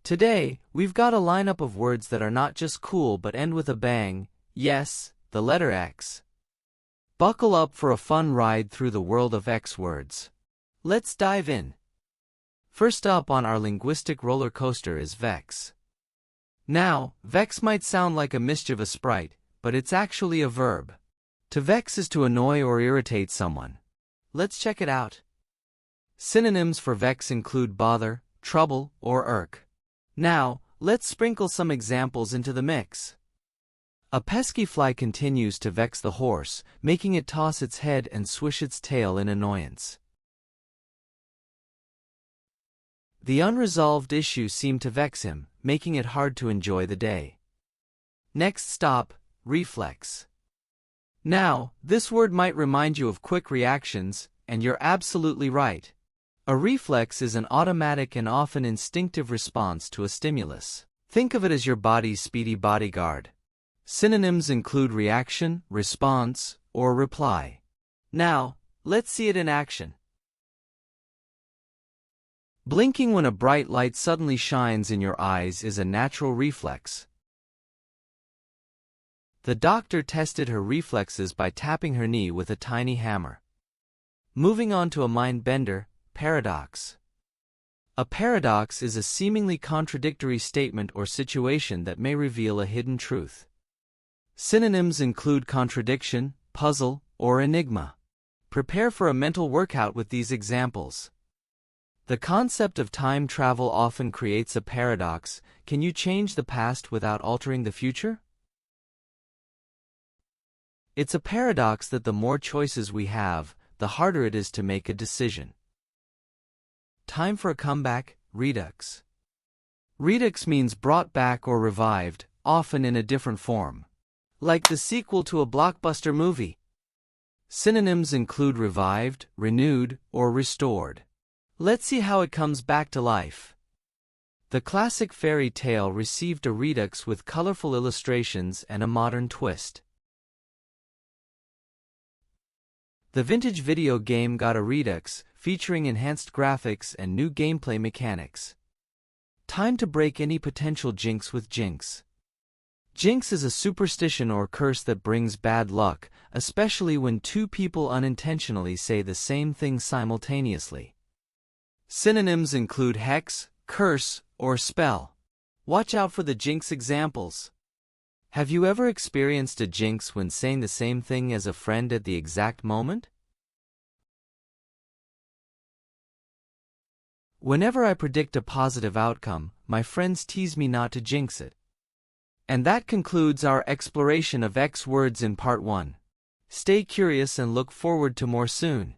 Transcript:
Today, we've got a lineup of words that are not just cool but end with a bang. Yes, the letter X. Buckle up for a fun ride through the world of X words. Let's dive in. First up on our linguistic roller coaster is vex. Now, vex might sound like a mischievous sprite, but it's actually a verb. To vex is to annoy or irritate someone. Let's check it out. Synonyms for vex include bother, trouble, or irk. Now, let's sprinkle some examples into the mix. A pesky fly continues to vex the horse, making it toss its head and swish its tail in annoyance. The unresolved issue seemed to vex him, making it hard to enjoy the day. Next stop, reflex. Now, this word might remind you of quick reactions, and you're absolutely right. A reflex is an automatic and often instinctive response to a stimulus. Think of it as your body's speedy bodyguard. Synonyms include reaction, response, or reply. Now, let's see it in action. Blinking when a bright light suddenly shines in your eyes is a natural reflex. The doctor tested her reflexes by tapping her knee with a tiny hammer. Moving on to a mind bender, paradox. A paradox is a seemingly contradictory statement or situation that may reveal a hidden truth. Synonyms include contradiction, puzzle, or enigma. Prepare for a mental workout with these examples. The concept of time travel often creates a paradox. Can you change the past without altering the future? It's a paradox that the more choices we have, the harder it is to make a decision. Time for a comeback, redux. Redux means brought back or revived, often in a different form. Like the sequel to a blockbuster movie. Synonyms include revived, renewed, or restored. Let's see how it comes back to life. The classic fairy tale received a redux with colorful illustrations and a modern twist. The vintage video game got a redux, featuring enhanced graphics and new gameplay mechanics. Time to break any potential jinx with Jinx. Jinx is a superstition or curse that brings bad luck, especially when two people unintentionally say the same thing simultaneously. Synonyms include hex, curse, or spell. Watch out for the jinx examples. Have you ever experienced a jinx when saying the same thing as a friend at the exact moment? Whenever I predict a positive outcome, my friends tease me not to jinx it. And that concludes our exploration of X words in Part 1. Stay curious and look forward to more soon.